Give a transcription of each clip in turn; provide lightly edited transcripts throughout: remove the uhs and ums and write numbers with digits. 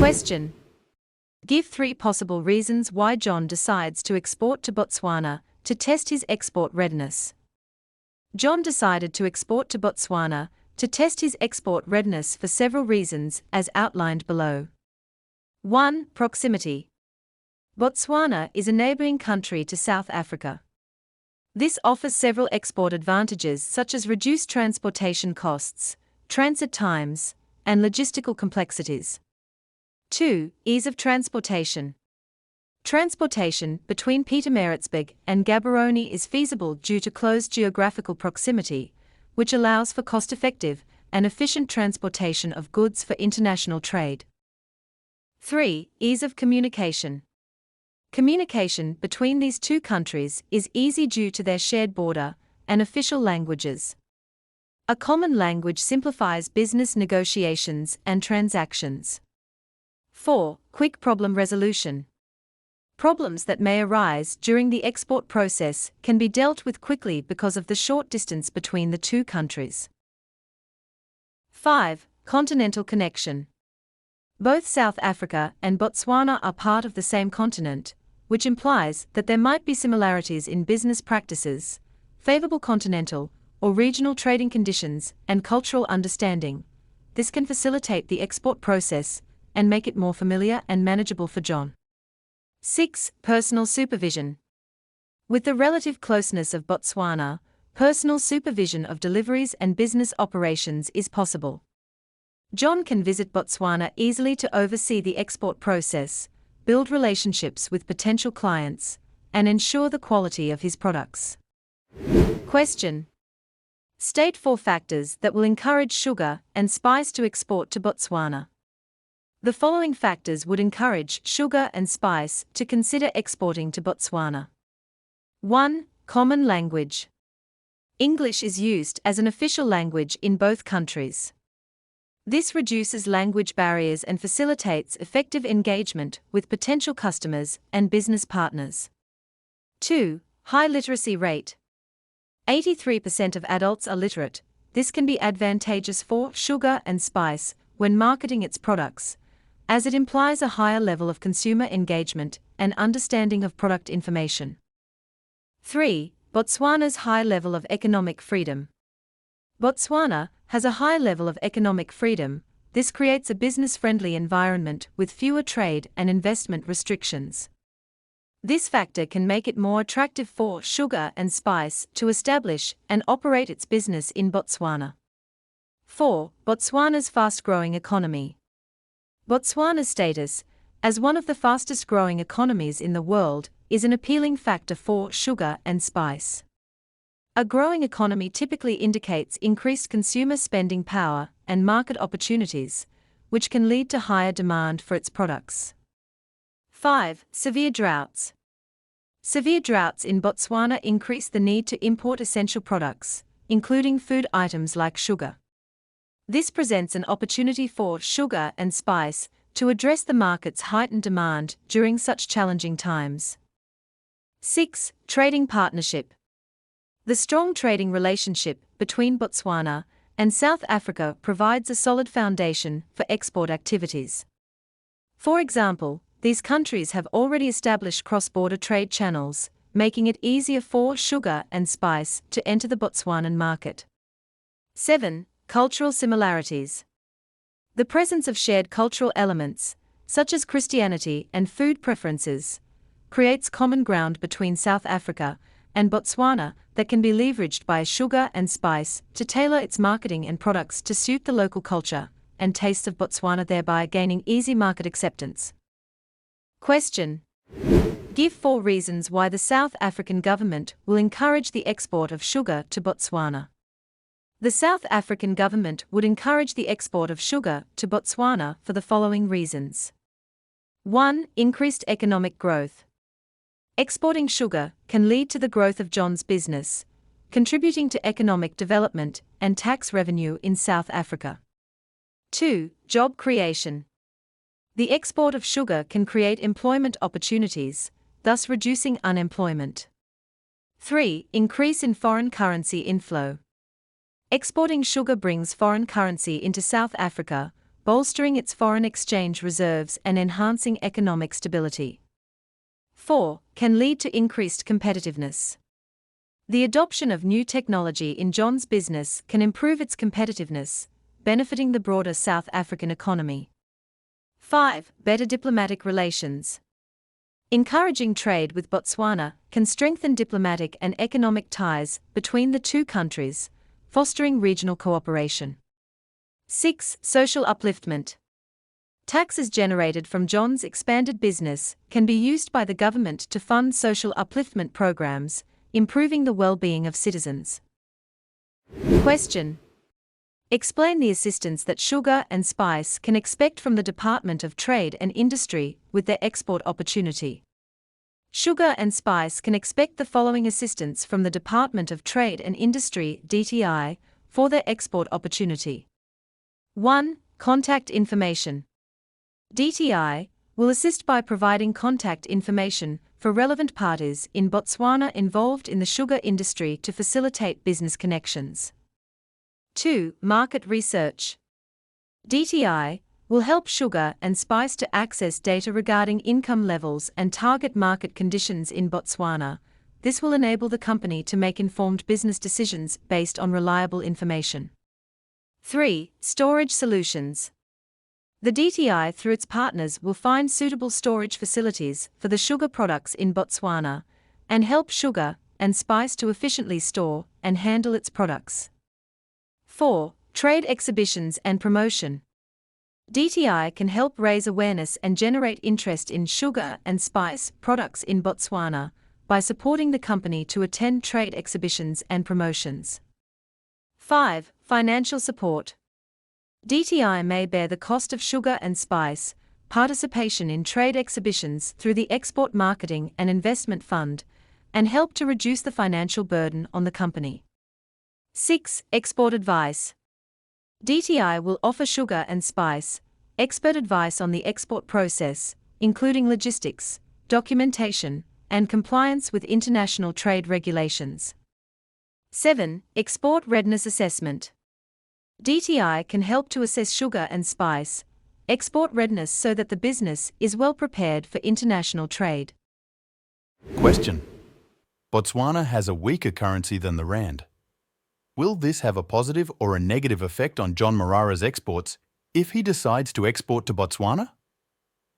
Question. Give 3 possible reasons why John decides to export to Botswana to test his export readiness. John decided to export to Botswana to test his export readiness for several reasons as outlined below. 1. Proximity. Botswana is a neighboring country to South Africa. This offers several export advantages such as reduced transportation costs, transit times, and logistical complexities. 2. Ease of transportation. Transportation between Pietermaritzburg and Gaborone is feasible due to close geographical proximity, which allows for cost-effective and efficient transportation of goods for international trade. 3. Ease of communication. Communication between these two countries is easy due to their shared border and official languages. A common language simplifies business negotiations and transactions. 4. Quick problem resolution. Problems that may arise during the export process can be dealt with quickly because of the short distance between the two countries. 5. Continental connection. Both South Africa and Botswana are part of the same continent, which implies that there might be similarities in business practices, favorable continental or regional trading conditions, and cultural understanding. This can facilitate the export process and make it more familiar and manageable for John. 6. Personal supervision. With the relative closeness of Botswana, personal supervision of deliveries and business operations is possible. John can visit Botswana easily to oversee the export process, build relationships with potential clients, and ensure the quality of his products. Question. State 4 factors that will encourage sugar and spice to export to Botswana. The following factors would encourage sugar and spice to consider exporting to Botswana. 1. Common language. English is used as an official language in both countries. This reduces language barriers and facilitates effective engagement with potential customers and business partners. 2. High literacy rate. 83% of adults are literate. This can be advantageous for sugar and spice when marketing its products, as it implies a higher level of consumer engagement and understanding of product information. 3. Botswana's high level of economic freedom. Botswana has a high level of economic freedom. This creates a business-friendly environment with fewer trade and investment restrictions. This factor can make it more attractive for sugar and spice to establish and operate its business in Botswana. 4. Botswana's fast-growing economy. Botswana's status as one of the fastest-growing economies in the world is an appealing factor for sugar and spice. A growing economy typically indicates increased consumer spending power and market opportunities, which can lead to higher demand for its products. 5. Severe droughts. Severe droughts in Botswana increase the need to import essential products, including food items like sugar. This presents an opportunity for sugar and spice to address the market's heightened demand during such challenging times. 6. Trading partnership. The strong trading relationship between Botswana and South Africa provides a solid foundation for export activities. For example, these countries have already established cross-border trade channels, making it easier for sugar and spice to enter the Botswanan market. 7. Cultural similarities. The presence of shared cultural elements, such as Christianity and food preferences, creates common ground between South Africa and Botswana that can be leveraged by sugar and spice to tailor its marketing and products to suit the local culture and tastes of Botswana, thereby gaining easy market acceptance. Question. Give 4 reasons why the South African government will encourage the export of sugar to Botswana. The South African government would encourage the export of sugar to Botswana for the following reasons. 1. Increased economic growth. Exporting sugar can lead to the growth of John's business, contributing to economic development and tax revenue in South Africa. 2. Job creation. The export of sugar can create employment opportunities, thus reducing unemployment. 3. Increase in foreign currency inflow. Exporting sugar brings foreign currency into South Africa, bolstering its foreign exchange reserves and enhancing economic stability. 4. Can lead to increased competitiveness. The adoption of new technology in John's business can improve its competitiveness, benefiting the broader South African economy. 5. Better diplomatic relations. Encouraging trade with Botswana can strengthen diplomatic and economic ties between the two countries, fostering regional cooperation. 6. Social upliftment. Taxes generated from John's expanded business can be used by the government to fund social upliftment programs, improving the well-being of citizens. Question. Explain the assistance that sugar and spice can expect from the Department of Trade and Industry with their export opportunity. Sugar and spice can expect the following assistance from the Department of Trade and Industry (DTI) for their export opportunity. 1. Contact information. DTI will assist by providing contact information for relevant parties in Botswana involved in the sugar industry to facilitate business connections. 2. Market research. DTI will help sugar and spice to access data regarding income levels and target market conditions in Botswana. This will enable the company to make informed business decisions based on reliable information. 3. Storage solutions. The DTI, through its partners, will find suitable storage facilities for the sugar products in Botswana and help sugar and spice to efficiently store and handle its products. 4. Trade exhibitions and promotion. DTI can help raise awareness and generate interest in sugar and spice products in Botswana by supporting the company to attend trade exhibitions and promotions. 5. Financial support. DTI may bear the cost of sugar and spice participation in trade exhibitions through the Export Marketing and Investment Fund and help to reduce the financial burden on the company. 6. Export advice. DTI will offer sugar and spice expert advice on the export process, including logistics, documentation, and compliance with international trade regulations. 7. Export readiness assessment. DTI can help to assess sugar and spice export readiness so that the business is well prepared for international trade. Question. Botswana has a weaker currency than the rand. Will this have a positive or a negative effect on John Marara's exports if he decides to export to Botswana?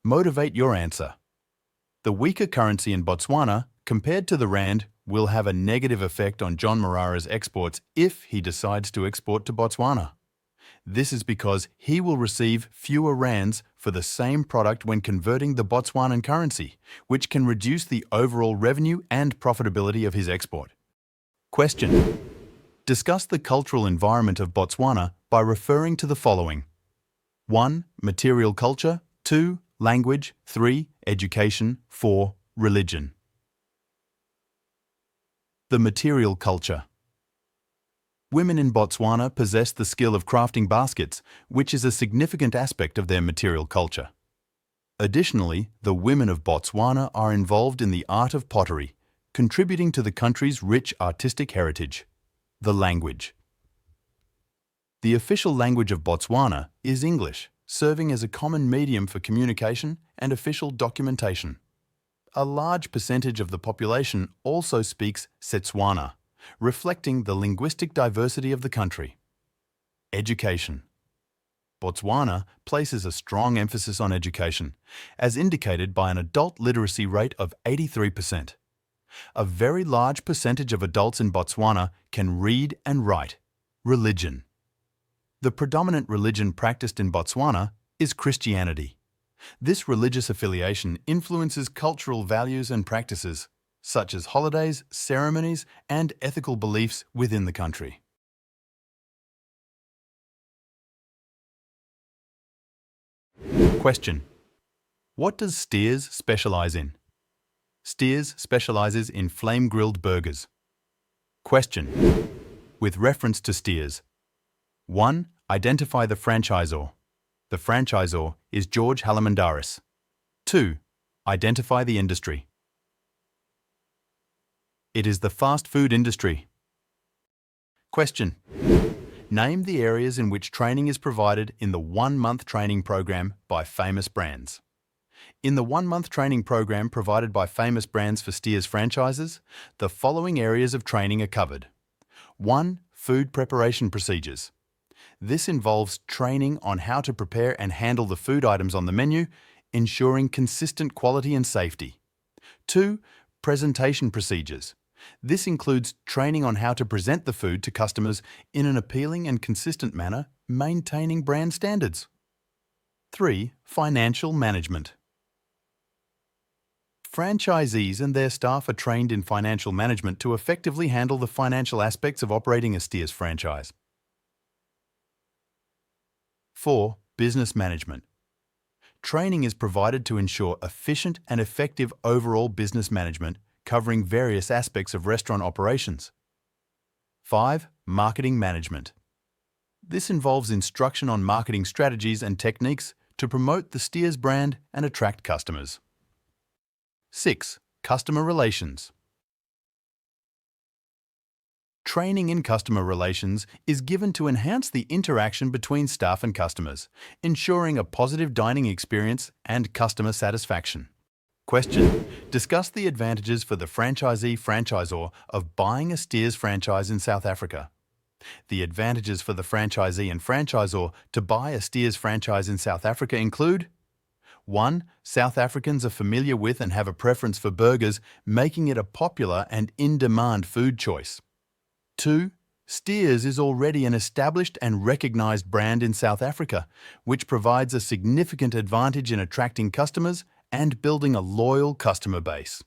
Motivate your answer. The weaker currency in Botswana, compared to the rand, will have a negative effect on John Marara's exports if he decides to export to Botswana. This is because he will receive fewer rands for the same product when converting the Botswanan currency, which can reduce the overall revenue and profitability of his export. Question. Discuss the cultural environment of Botswana by referring to the following. 1. Material culture. 2. Language. 3. Education. 4. Religion. The material culture. Women in Botswana possess the skill of crafting baskets, which is a significant aspect of their material culture. Additionally, the women of Botswana are involved in the art of pottery, contributing to the country's rich artistic heritage. The language. The official language of Botswana is English, serving as a common medium for communication and official documentation. A large percentage of the population also speaks Setswana, reflecting the linguistic diversity of the country. Education. Botswana places a strong emphasis on education, as indicated by an adult literacy rate of 83%. A very large percentage of adults in Botswana can read and write. Religion. The predominant religion practiced in Botswana is Christianity. This religious affiliation influences cultural values and practices, such as holidays, ceremonies, and ethical beliefs within the country. Question. What does Steers specialize in? Steers specializes in flame-grilled burgers. Question. With reference to Steers. 1. Identify the franchisor. The franchisor is George Halamandaris. 2. Identify the industry. It is the fast food industry. Question. Name the areas in which training is provided in the 1-month training program by Famous Brands. In the 1-month training program provided by Famous Brands for Steers franchises, the following areas of training are covered. 1. Food preparation procedures. This involves training on how to prepare and handle the food items on the menu, ensuring consistent quality and safety. 2. Presentation procedures. This includes training on how to present the food to customers in an appealing and consistent manner, maintaining brand standards. 3. Financial management. Franchisees and their staff are trained in financial management to effectively handle the financial aspects of operating a Steers franchise. 4. Business management. Training is provided to ensure efficient and effective overall business management, covering various aspects of restaurant operations. 5. Marketing management. This involves instruction on marketing strategies and techniques to promote the Steers brand and attract customers. 6. Customer relations. Training in customer relations is given to enhance the interaction between staff and customers, ensuring a positive dining experience and customer satisfaction. Question. Discuss the advantages for the franchisee/franchisor of buying a Steers franchise in South Africa. The advantages for the franchisee and franchisor to buy a Steers franchise in South Africa include: 1. South Africans are familiar with and have a preference for burgers, making it a popular and in-demand food choice. 2. Steers is already an established and recognized brand in South Africa, which provides a significant advantage in attracting customers and building a loyal customer base.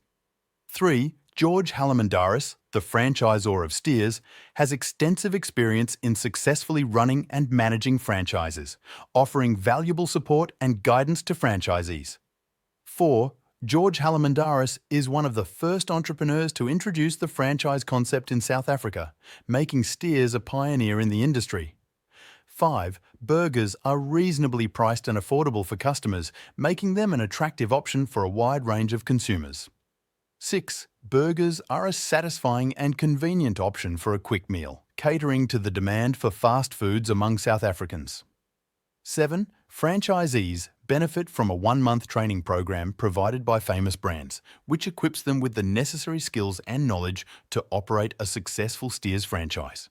3. George Halamandaris, the franchisor of Steers, has extensive experience in successfully running and managing franchises, offering valuable support and guidance to franchisees. 4. George Halamandaris is one of the first entrepreneurs to introduce the franchise concept in South Africa, making Steers a pioneer in the industry. 5. Burgers are reasonably priced and affordable for customers, making them an attractive option for a wide range of consumers. 6. Burgers are a satisfying and convenient option for a quick meal, catering to the demand for fast foods among South Africans. 7. Franchisees benefit from a 1-month training program provided by Famous Brands, which equips them with the necessary skills and knowledge to operate a successful Steers franchise.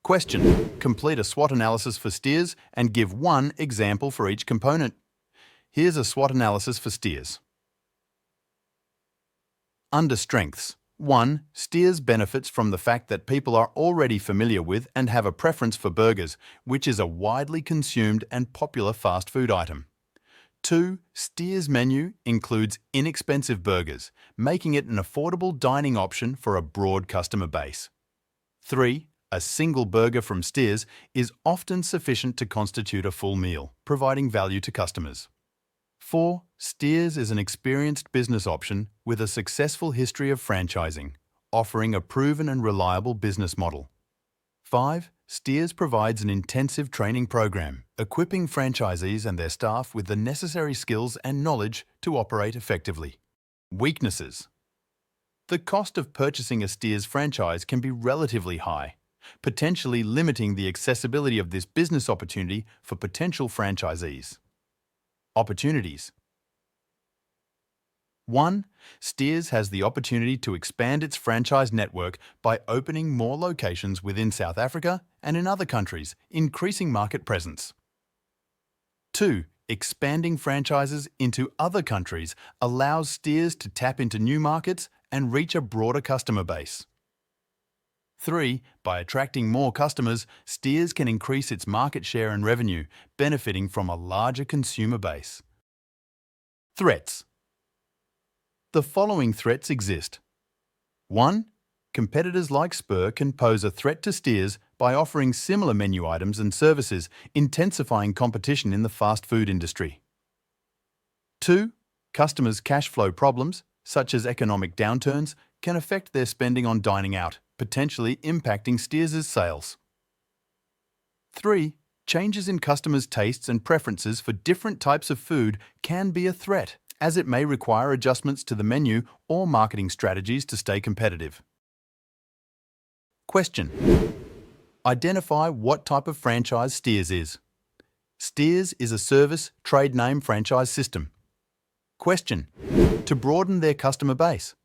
Question. Complete a SWOT analysis for Steers and give one example for each component. Here's a SWOT analysis for Steers. Under strengths. 1. Steers benefits from the fact that people are already familiar with and have a preference for burgers, which is a widely consumed and popular fast food item. 2. Steers' menu includes inexpensive burgers, making it an affordable dining option for a broad customer base. 3. A single burger from Steers is often sufficient to constitute a full meal, providing value to customers. 4. Steers is an experienced business option with a successful history of franchising, offering a proven and reliable business model. 5. Steers provides an intensive training program, equipping franchisees and their staff with the necessary skills and knowledge to operate effectively. Weaknesses. The cost of purchasing a Steers franchise can be relatively high, potentially limiting the accessibility of this business opportunity for potential franchisees. Opportunities. 1. Steers has the opportunity to expand its franchise network by opening more locations within South Africa and in other countries, increasing market presence. 2. Expanding franchises into other countries allows Steers to tap into new markets and reach a broader customer base. 3. By attracting more customers, Steers can increase its market share and revenue, benefiting from a larger consumer base. Threats. The following threats exist. 1. Competitors like Spur can pose a threat to Steers by offering similar menu items and services, intensifying competition in the fast food industry. 2. Customers' cash flow problems, such as economic downturns, can affect their spending on dining out, potentially impacting Steers' sales. 3. Changes in customers' tastes and preferences for different types of food can be a threat, as it may require adjustments to the menu or marketing strategies to stay competitive. Question. Identify what type of franchise Steers is. Steers is a service trade name franchise system. Question: to broaden their customer base.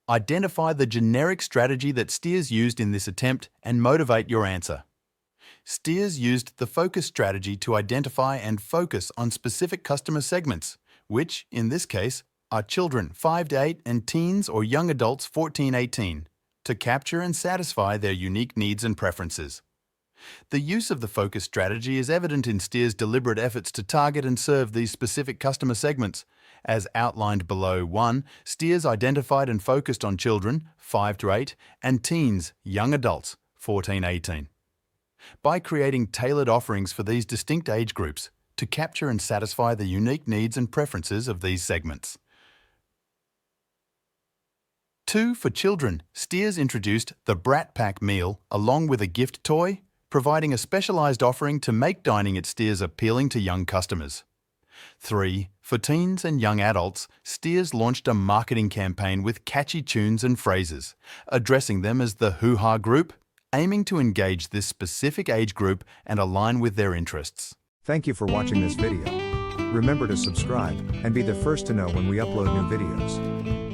Identify the generic strategy that Steers used in this attempt and motivate your answer. Steers used the focus strategy to identify and focus on specific customer segments, which, in this case, are children 5 to 8 and teens or young adults 14-18, to capture and satisfy their unique needs and preferences. The use of the focus strategy is evident in Steers' deliberate efforts to target and serve these specific customer segments. As outlined below, 1. Steers identified and focused on children 5 to 8 and teens, young adults 14-18. By creating tailored offerings for these distinct age groups to capture and satisfy the unique needs and preferences of these segments. 2. For children, Steers introduced the Brat Pack meal along with a gift toy, providing a specialised offering to make dining at Steers appealing to young customers. 3. For teens and young adults, Steers launched a marketing campaign with catchy tunes and phrases, addressing them as the hoo-ha group, aiming to engage this specific age group and align with their interests. Thank you for watching this video. Remember to subscribe and be the first to know when we upload new videos.